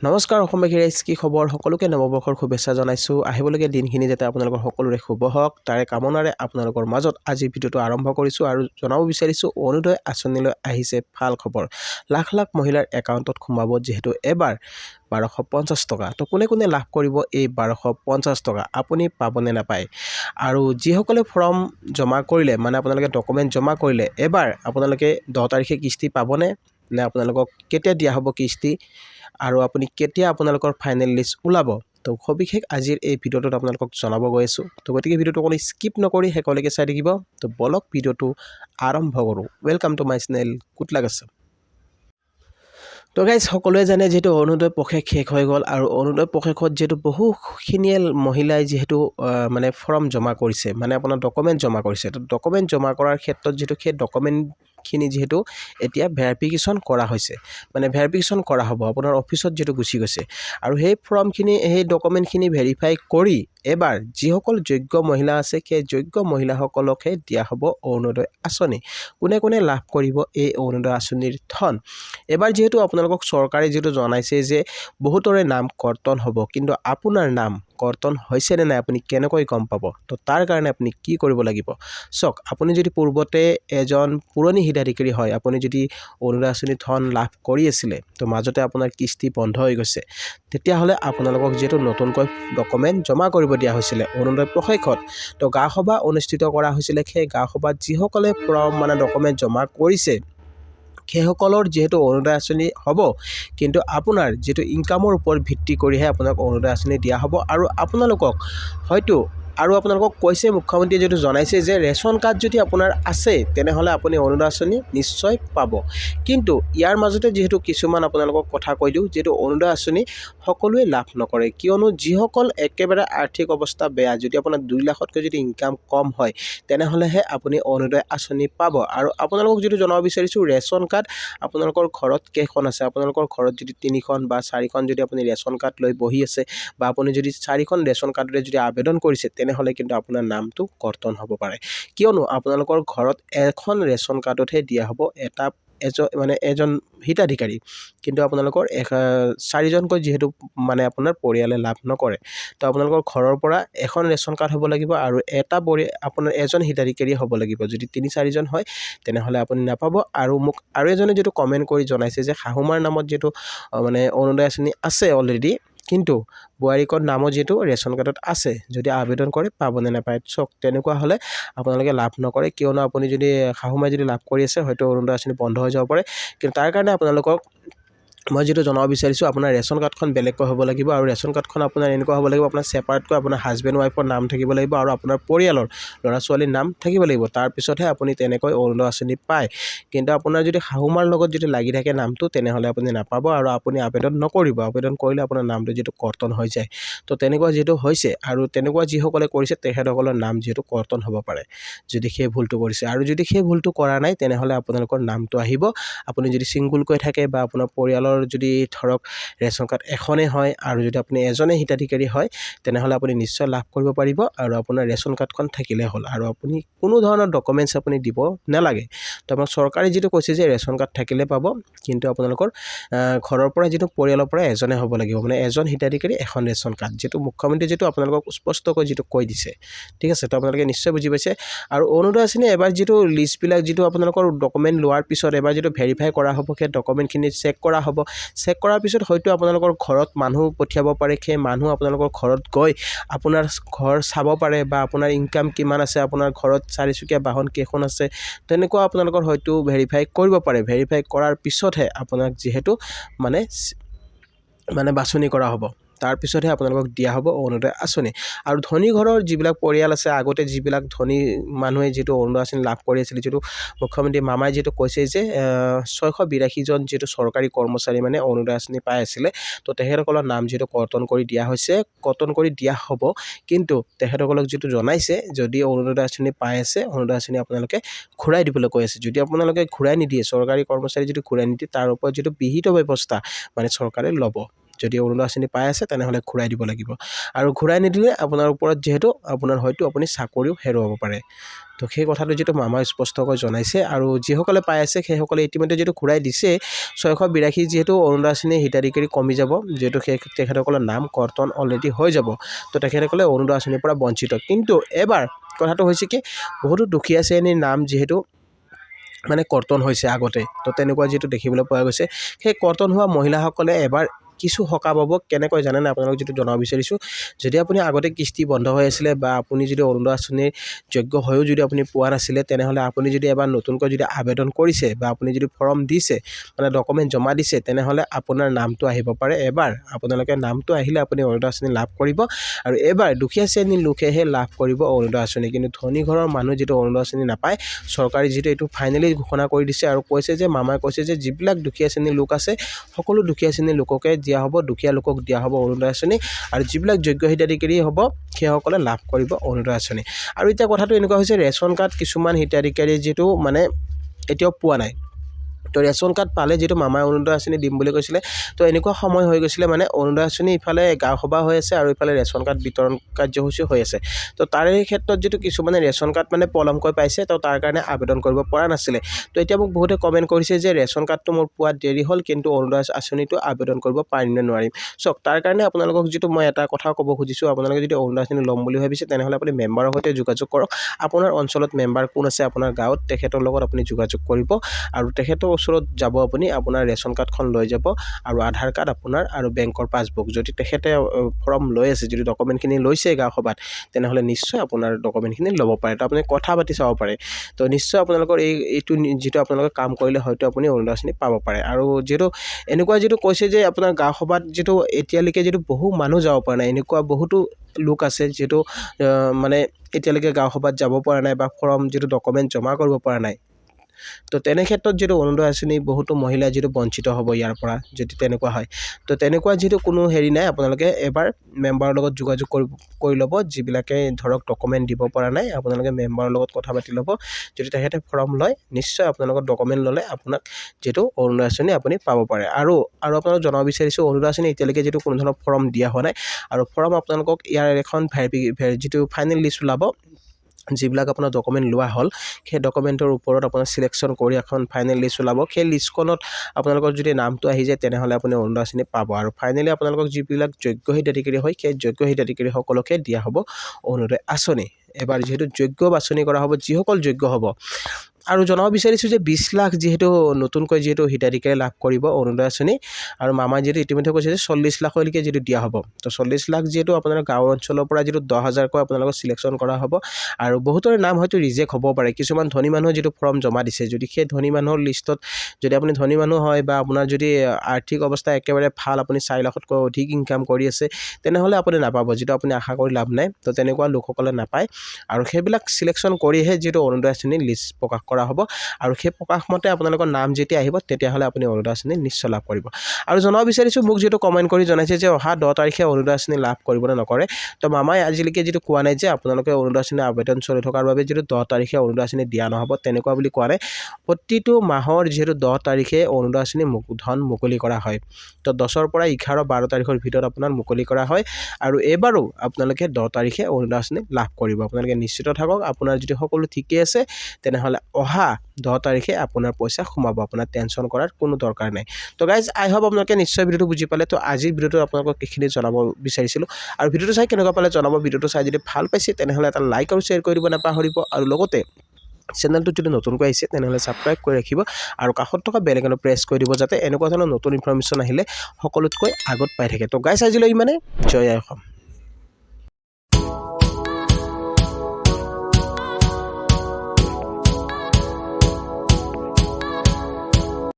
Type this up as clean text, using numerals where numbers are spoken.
নমস্কাৰ অসমবাসী ৰাইজ, কি খবৰ? সকলোকে নৱবৰ্ষৰ শুভেচ্ছা জনাইছোঁ। আহিবলগীয়া দিনখিনি যাতে আপোনালোকৰ সকলোৰে শুভ হওক, তাৰে কামনাৰে আপোনালোকৰ মাজত আজি ভিডিঅ'টো আৰম্ভ কৰিছোঁ আৰু জনাব বিচাৰিছোঁ অৰুণোদয় আঁচনিলৈ আহিছে ভাল খবৰ। লাখ লাখ মহিলাৰ একাউণ্টত সোমাব যিহেতু এবাৰ 1250 টকা। তো কোনে কোনে লাভ কৰিব এই 1250 টকা? আপুনি পাবনে নাপায়? আৰু যিসকলে ফৰ্ম জমা কৰিলে, মানে আপোনালোকে ডকুমেণ্ট জমা কৰিলে, এবাৰ আপোনালোকে 10 তাৰিখে কিস্তি পাবনে? নে আপোনালোকক কেতিয়া দিয়া হ'ব কিস্তি? আৰু আপুনি কেতিয়া আপোনালোকৰ ফাইনেল লিষ্ট ওলাব? তো সবিশেষ আজিৰ এই ভিডিঅ'টোত আপোনালোকক জনাব গৈ আছোঁ। তো গতিকে ভিডিঅ'টো কোনো স্কিপ নকৰি শেষলৈকে চাই থাকিব। তো বলক ভিডিঅ'টো আৰম্ভ কৰোঁ। Welcome to my channel good luck আছে। তো গাইজ, সকলোৱে জানে যিহেতু অৰুণোদয় প্ৰশেষ শেষ হৈ গ'ল আৰু অৰুণোদয় প্ৰশেষত যিহেতু বহুখিনিয়ে মহিলাই যিহেতু মানে ফৰ্ম জমা কৰিছে, মানে আপোনাৰ ডকুমেণ্ট জমা কৰিছে। তো ডকুমেণ্ট জমা কৰাৰ ক্ষেত্ৰত যিহেতু সেই ডকুমেণ্টখিনি যিহেতু এতিয়া ভেৰিফিকেশ্যন কৰা হৈছে, মানে ভেৰিফিকেশ্যন কৰা হ'ব আপোনাৰ অফিচত যিহেতু গুচি গৈছে। আৰু সেই ফৰ্মখিনি, সেই ডকুমেণ্টখিনি ভেৰিফাই কৰি এবাৰ যিসকল যোগ্য মহিলা আছে সেই যোগ্য মহিলাসকলকহে দিয়া হ'ব অৰুণোদয় আঁচনি। কোনে কোনে লাভ কৰিব এই অৰুণোদয় আঁচনিৰ ধন? এবাৰ যিহেতু আপোনালোকক চৰকাৰে যিহেতু জনাইছে যে বহুতৰে নাম কৰ্তন হ'ব, কিন্তু আপোনাৰ নাম কৰ্তন হৈছে নে নাই আপুনি কেনেকৈ গম পাব? তো তাৰ কাৰণে আপুনি কি কৰিব লাগিব? চাওক, আপুনি যদি পূৰ্বতে এজন পুৰণি হিতাধিকাৰী হয়, আপুনি যদি অৰুণোদয় আঁচনিৰ ধন লাভ কৰি আছিলে, তো মাজতে আপোনাৰ কিস্তি বন্ধ হৈ গৈছে, তেতিয়াহ'লে আপোনালোকক যিহেতু নতুনকৈ ডকুমেণ্ট জমা কৰিব দিয়া হৈছিলে অৰুণোদয় প্ৰশেষত, তো গাঁও সভা অনুষ্ঠিত কৰা হৈছিলে। সেই গাঁও সভাত যিসকলে মানে ডকুমেণ্ট জমা কৰিছে সেইসকলৰ যিহেতু অৰুণোদয় আঁচনি হ'ব, কিন্তু আপোনাৰ যিটো ইনকামৰ ওপৰত ভিত্তি কৰিহে আপোনাক অৰুণোদয় আঁচনি দিয়া হ'ব। আৰু আপোনালোকক হয়তো আপোনালোকক কৈছে, মুখ্যমন্ত্ৰীয়ে যিহেতু জনাইছে যে ৰেচন কাৰ্ড যদি আপোনাৰ আছে তেনেহ'লে আপুনি অৰুণোদয় আঁচনি নিশ্চয় পাব। কিন্তু ইয়াৰ মাজতে যিহেতু কিছুমান আপোনালোকক কথা কৈ দিওঁ, যিহেতু অৰুণোদয় আঁচনি সকলোৱে লাভ নকৰে, কিয়নো যিসকল একেবাৰে আৰ্থিক অৱস্থা বেয়া, যদি আপোনাৰ 2 লাখতকৈ যদি ইনকাম কম হয় তেনেহ'লেহে আপুনি অৰুণোদয় আঁচনি পাব। আৰু আপোনালোকক যিটো জনাব বিচাৰিছোঁ, ৰেচন কাৰ্ড আপোনালোকৰ ঘৰত কেইখন আছে? আপোনালোকৰ ঘৰত যদি 3খন বা 4খন যদি আপুনি ৰেচন কাৰ্ড লৈ বহি আছে, বা আপুনি যদি 4খন ৰেচন কাৰ্ডৰে যদি আবেদন কৰিছে, তেনেহ'লে কিন্তু আপোনাৰ নামটো কৰ্তন হ'ব পাৰে। কিয়নো আপোনালোকৰ ঘৰত এখন ৰেচন কাৰ্ডতহে দিয়া হ'ব এজন হিতাধিকাৰী, কিন্তু আপোনালোকৰ 4জনকৈ যিহেতু মানে আপোনাৰ পৰিয়ালে লাভ নকৰে, তো আপোনালোকৰ ঘৰৰ পৰা এখন ৰেচন কাৰ্ড হ'ব লাগিব আৰু আপোনাৰ এজন হিতাধিকাৰী হ'ব লাগিব। যদি 3-4জন হয় তেনেহ'লে আপুনি নাপাব। আৰু মোক আৰু এজনে যিটো কমেণ্ট কৰি জনাইছে যে শাহুমাৰ নামত যিটো মানে অৰুণোদয় আঁচনি আছে অলৰেডি, কিন্তু বোৱাৰীকৰ নামো যিহেতু ৰেচন কাৰ্ডত আছে, যদি আবেদন কৰে পাবনে নাপায়? চাওক, তেনেকুৱা হ'লে আপোনালোকে লাভ নকৰে, কিয়নো আপুনি যদি শাহুমাই যদি লাভ কৰি আছে হয়তো অৰুণোদয় আঁচনি বন্ধ হৈ যাব পাৰে। কিন্তু তাৰ কাৰণে আপোনালোকক মই যিটো জনাব বিচাৰিছোঁ, আপোনাৰ ৰেচন কাৰ্ডখন বেলেগকৈ হ'ব লাগিব। আৰু ৰেচন কাৰ্ডখন আপোনাৰ এনেকুৱা হ'ব লাগিব, আপোনাৰ ছেপাৰেটকৈ আপোনাৰ হাজবেণ্ড ৱাইফৰ নাম থাকিব লাগিব আৰু আপোনাৰ পৰিয়ালৰ ল'ৰা ছোৱালীৰ নাম থাকিব লাগিব। তাৰপিছতহে আপুনি তেনেকৈ অৰুণোদয় আঁচনি পায়। কিন্তু আপোনাৰ যদি শাহুমাৰ লগত যদি লাগি থাকে নামটো, তেনেহ'লে আপুনি নাপাব আৰু আপুনি আবেদন নকৰিব। আবেদন কৰিলে আপোনাৰ নামটো যিটো কৰ্তন হৈ যায়। তো তেনেকুৱা যিহেতু হৈছে, আৰু তেনেকুৱা যিসকলে কৰিছে তেখেতসকলৰ নাম যিহেতু কৰ্তন হ'ব পাৰে যদি সেই ভুলটো কৰিছে। আৰু যদি সেই ভুলটো কৰা নাই তেনেহ'লে আপোনালোকৰ নামটো আহিব। আপুনি যদি ছিংগুলকৈ থাকে বা আপোনাৰ পৰিয়ালৰ যদি ধৰক ৰেচন কাৰ্ড এখনেই হয় আৰু যদি আপুনি এজনে হিতাধিকাৰী হয়, তেনেহ'লে আপুনি নিশ্চয় লাভ কৰিব পাৰিব। আৰু আপোনাৰ ৰেচন কাৰ্ডখন থাকিলে হ'ল, আৰু আপুনি কোনো ধৰণৰ ডকুমেণ্টছ আপুনি দিব নালাগে। তো আপোনাক চৰকাৰে যিটো কৈছে যে ৰেচন কাৰ্ড থাকিলে পাব, কিন্তু আপোনালোকৰ ঘৰৰ পৰা যিটো পৰিয়ালৰ পৰা এজনে হ'ব লাগিব, মানে এজন হিতাধিকাৰী এখন ৰেচন কাৰ্ড, যিটো মুখ্যমন্ত্ৰীয়ে যিটো আপোনালোকক স্পষ্টকৈ যিটো কৈ দিছে। ঠিক আছে, তো আপোনালোকে নিশ্চয় বুজি পাইছে। আৰু অৰুণোদয় আঁচনি এবাৰ যিটো লিষ্টবিলাক যিটো আপোনালোকৰ ডকুমেণ্ট লোৱাৰ পিছত এবাৰ যিটো ভেৰিফাই কৰা হ'ব, সেই ডকুমেণ্টখিনি চেক কৰা হ'ব। চেক কৰাৰ পিছত হয়তো আপোনালোকৰ ঘৰত মানুহ পঠিয়াব পাৰে, সেই মানুহ আপোনালোকৰ ঘৰত গৈ আপোনাৰ ঘৰ চাব পাৰে, বা আপোনাৰ ইনকাম কিমান আছে, আপোনাৰ ঘৰত 4চকীয়া বাহন কেইখন আছে, তেনেকুৱা আপোনালোকৰ হয়তো ভেৰিফাই কৰিব পাৰে। ভেৰিফাই কৰাৰ পিছতহে আপোনাক যিহেতু মানে বাছনি কৰা হ'ব, তাৰপিছতহে আপোনালোকক দিয়া হ'ব অৰুণোদয় আঁচনি। আৰু ধনী ঘৰৰ যিবিলাক পৰিয়াল আছে, আগতে যিবিলাক ধনী মানুহে যিটো অৰুণোদয় আঁচনি লাভ কৰি আছিলে, যিটো মুখ্যমন্ত্ৰী মামাই যিটো কৈছে যে 682জন যিটো চৰকাৰী কৰ্মচাৰী মানে অৰুণোদয় আঁচনি পাই আছিলে, তো তেখেতসকলৰ নাম যিহেতু কৰ্তন কৰি দিয়া হৈছে, কৰ্তন কৰি দিয়া হ'ব। কিন্তু তেখেতসকলক যিটো জনাইছে, যদি অৰুণোদয় আঁচনি পাই আছে, অৰুণোদয় আঁচনি আপোনালোকে ঘূৰাই দিবলৈ কৈ আছে। যদি আপোনালোকে ঘূৰাই নিদিয়ে, চৰকাৰী কৰ্মচাৰী যদি ঘূৰাই নিদিয়ে, তাৰ ওপৰত যিটো বিহিত ব্যৱস্থা মানে চৰকাৰে ল'ব। যদি অৰুণোদয় আঁচনি পাই আছে তেনেহ'লে ঘূৰাই দিব লাগিব আৰু ঘূৰাই নিদিলে আপোনাৰ ওপৰত যিহেতু আপোনাৰ হয়তো আপুনি চাকৰিও হেৰুৱাব পাৰে তো সেই কথাটো যিটো মামাই স্পষ্টকৈ জনাইছে আৰু যিসকলে পাই আছে সেইসকলে ইতিমধ্যে যিটো ঘূৰাই দিছে 682 যিহেতু অৰুণোদয় আঁচনিৰ হিতাধিকাৰী কমি যাব যিহেতু তেখেতসকলৰ নাম কৰ্তন অলৰেডি হৈ যাব তো তেখেতসকলে অৰুণোদয় আঁচনিৰ পৰা বঞ্চিত কিন্তু এবাৰ কথাটো হৈছে কি বহুতো দুখীয়া শ্ৰেণীৰ নাম যিহেতু মানে কৰ্তন হৈছে আগতে তো তেনেকুৱা যিটো দেখিবলৈ পোৱা গৈছে সেই কৰ্তন হোৱা মহিলাসকলে এবাৰ কিছু সকাহ পাব কেনেকৈ জানে না আপোনালোক যেটো জনাব বিচাৰিছো যদি আপুনি আগতে কিস্তি বন্ধ হৈ আছিল বা আপুনি যদি অৰুণোদয় আঁচনিৰ যোগ্য হৈও যদি আপুনি পোৱা নাছিলে তেনেহলে আপুনি যদি এবাৰ নতুনকৈ যদি আবেদন কৰিছে বা আপুনি যদি ফৰ্ম দিছে মানে ডকুমেন্ট জমা দিছে তেনেহলে আপোনাৰ নামটো আহিব পাৰে এবাৰ আপোনালোকে নামটো আহিলে আপুনি অৰুণোদয় আঁচনি লাভ কৰিব আৰু এবাৰ দুখীয়া শ্ৰেণীৰ লোকেহে লাভ কৰিব অৰুণোদয় আঁচনি কিন্তু ধনী ঘৰৰ মানুহ যেটো অৰুণোদয় আঁচনি নাপায় চৰকাৰে যেটো এটো ফাইনালি ঘোষণা কৰি দিছে আৰু কৈছে যে মামাই কৈছে যে যিবিলাক দুখীয়া শ্ৰেণীৰ লোক আছে সকলো দুখীয়া শ্ৰেণীৰ লোককে দিয়া হ'ব দুখীয়া লোকক দিয়া হ'ব অৰুণোদয় আঁচনি আৰু যিবিলাক যোগ্য হিতাধিকাৰী হ'ব সেইসকলে লাভ কৰিব অৰুণোদয় আঁচনি আৰু এতিয়া কথাটো এনেকুৱা হৈছে ৰেচন কাৰ্ড কিছুমান হিতাধিকাৰী যেটো মানে এতিয়াও পোৱা নাই তো ৰেচন কাৰ্ড পালে যেটো মামাই অৰুণোদয় আঁচনি দিম বুলি কৈছিলে তো এনেকুৱা সময় হৈ গৈছিলে মানে অৰুণোদয় আঁচনি ইফালে গাঁও সভা হৈ আছে আৰু ইফালে ৰেচন কাৰ্ড বিতৰণ কাৰ্যসূচী হৈ আছে তো তাৰে ক্ষেত্ৰত যেটো কিছুমানে ৰেচন কাৰ্ড মানে পলমকৈ পাইছে তো তাৰ কাৰণে আবেদন কৰিব পৰা নাছিলে তো এতিয়া মোক বহুতে কমেন্ট কৰিছে যে ৰেচন কাৰ্ডটো মোৰ পোৱা দেৰি হ'ল কিন্তু অৰুণোদয় আঁচনিটো আবেদন কৰিব পাৰিম নে নোৱাৰিম সো তাৰ কাৰণে আপোনালোকক যেটো মই এটা কথা ক'ব খুজিছো আপোনালোকে যদি অৰুণোদয় আঁচনি ল'ম বুলি ভাবিছে তেনেহলে আপুনি মেম্বাৰৰ সৈতে যোগাযোগ কৰক আপোনাৰ অঞ্চলত মেম্বাৰ কোন আছে আপোনাৰ গাঁৱত তেখেতৰ লগত আপুনি যোগাযোগ কৰিব আৰু তেখেতৰ ওচৰত যাব আপুনি আপোনাৰ ৰেচন কাৰ্ডখন লৈ যাব আৰু আধাৰ কাৰ্ড আপোনাৰ আৰু বেংকৰ পাছবুক যদি তেখেতে ফৰ্ম লৈ আছে যদি ডকুমেন্টখিনি লৈছে গাঁও সভাত তেনেহলে নিশ্চয় আপোনাৰ ডকুমেন্টখিনি ল'ব পাৰে তো আপুনি কথা পাতি চাব পাৰে তো নিশ্চয় আপোনালোকৰ এইটো যেটো আপোনালোকে কাম কৰিলে হয়তো আপুনি অৰুণোদয় আঁচনি পাব পাৰে আৰু যেটো এনেকুৱা যেটো কৈছে যে আপোনাৰ গাঁও সভাত যেটো এতিয়ালৈকে যেটো বহু মানুহ যাব পৰা নাই এনেকুৱা বহুতো লোক আছে যেটো মানে এতিয়ালৈকে গাঁও সভাত যাব পৰা নাই বা ফৰ্ম যেটো ডকুমেন্ট জমা কৰিব পৰা নাই তো তেনে ক্ষেত্ৰত যেটো অৰুণোদয় আঁচনি বহুতো মহিলা যেটো বঞ্চিত হ'ব ইয়াৰ পৰা যদি তেনেকুৱা হয় তো তেনেকুৱা যেটো কোনো হেৰি নাই আপোনালোকে এবাৰ মেম্বাৰৰ লগত যোগাযোগ কৰি ল'ব যিবিলাকে ধৰক ডকুমেন্ট দিব পৰা নাই আপোনালোকে মেম্বাৰৰ লগত কথা পাতি ল'ব যদি তেখেতে ফৰ্ম লয় নিশ্চয় আপোনালোকৰ ডকুমেন্ট ল'লে আপোনাক যেটো অৰুণোদয় আঁচনি আপুনি পাব পাৰে আৰু আপোনালোক জনাব বিচাৰিছো অৰুণোদয় আঁচনি এতিয়ালৈকে যেটো কোনো ধৰণৰ ফৰ্ম দিয়া হোৱা নাই আৰু ফৰ্ম আপোনালোকক ইয়াৰ এখন যেটো ফাইনেল লিষ্ট ওলাব যিবিলাক আপোনাৰ ডকুমেন্ট লোৱা হ'ল সেই ডকুমেন্টৰ ওপৰত আপোনাৰ সিলেকশন কৰি এখন ফাইনেল লিষ্ট ওলাব সেই লিষ্টখনত আপোনালোকৰ যদি নামটো আহি যায় তেনেহলে আপুনি অৰুণোদয় আঁচনি পাব আৰু ফাইনেলি আপোনালোকক যিবিলাক যোগ্য হিতাধিকাৰী হয় সেই যোগ্য হিতাধিকাৰী সকলকে দিয়া হ'ব অৰুণোদয় আঁচনি এবাৰ যেহেতু যোগ্য বাছনি কৰা হ'ব যিসকল যোগ্য হ'ব আৰু জনাব বিচাৰিছো যে 20 লাখ যেহেতু নতুনকৈ যেহেতু হিতাধিকাৰী লাভ কৰিব অৰুণোদয় আঁচনি আৰু মামাই যেহেতু ইতিমধ্যে কৈছে যে 40 লাখলৈকে যেহেতু দিয়া হ'ব তো 40 লাখ যেহেতু আপোনাৰ গাঁও অঞ্চলৰ পৰা যেহেতু 10,000 কৈ আপোনালোকক সিলেকশন কৰা হ'ব আৰু বহুতৰ নাম হয়তো ৰিজেক্ট হ'ব পাৰে কিছুমান ধনী মানুহ যেটো ফৰ্ম জমা দিছে যদি সেই ধনী মানুহৰ লিষ্টত যদি আপুনি ধনী মানুহ হয় বা আপোনাৰ যদি আৰ্থিক অৱস্থা একেবাৰে ভাল আপুনি 4 লাখতকৈ অধিক ইনকাম কৰি আছে তেনেহলে আপুনি নাপাব যেটো আপুনি আশা কৰি লাভ নাই তো তেনেকুৱা লোকসকলে নাপায় আৰু সেইবিলাক সিলেকশন কৰিহে যেটো অৰুণোদয় আঁচনি লিষ্ট প্ৰকাশ কৰা হ'ব আৰু সেই প্ৰকাশ মতে আপোনালোকৰ নাম যেতিয়া আহিব তেতিয়া হলে আপুনি অৰুণোদয় আঁচনি নিশ্চয় লাভ কৰিব আৰু জনাব বিচাৰিছো মোক যেটো কমেন্ট কৰি জনাইছে যে অহা 10 তাৰিখে অৰুণোদয় আঁচনি লাভ কৰিব নে নকৰে তো মামাই আজিলৈকে যেটো কোৱা নাই যে আপোনালোকে অৰুণোদয় আঁচনি আবেদন চলি থকাৰ বাবে যেটো 10 তাৰিখে অৰুণোদয় আঁচনি দিয়া নহব তেনেকুৱা বুলি কোৱা নাই প্ৰতিটো মাহৰ যেটো 10 তাৰিখে অৰুণোদয় আঁচনি ধন মুকলি কৰা হয় তো 10 ৰ পৰা 11 12 তাৰিখৰ ভিতৰত আপোনাৰ মুকলি কৰা হয় আৰু এবাৰো আপোনালোকে 10 তাৰিখে অৰুণোদয় আঁচনি লাভ কৰিব আপোনালোকে নিশ্চিত থাকক আপোনাৰ যদি সকলো ঠিকে আছে তেনেহলে অহা 10 তাৰিখে আপোনাৰ পইচা সোমাব আপোনাৰ টেনচন কৰাৰ কোনো দৰকাৰ নাই তো গাইজ আই হোপ আপোনালোকে নিশ্চয় ভিডিওটো বুজি পালে তো আজিৰ ভিডিওটো আপোনালোকক এইখিনি জনাব বিচাৰিছিলো আৰু ভিডিওটো চাই কেনেকুৱা পালে জনাব ভিডিওটো চাই যদি ভাল পাইছে তেনেহলে এটা লাইক আৰু শেয়াৰ কৰি দিব নাপাহৰিব আৰু লগতে চেনেলটো যদি নতুনকৈ আহিছে তেনেহলে সাবস্ক্ৰাইব কৰি ৰাখিব আৰু কাষত থকা বেল আইকনটো প্ৰেছ কৰি দিব যাতে এনেকুৱা ধৰণৰ নতুন ইনফৰমেশ্যন আহিলে সকলোতকৈ আগত পাই থাকে তো গাইজ আজিলৈ ইমানে জয় আই অসম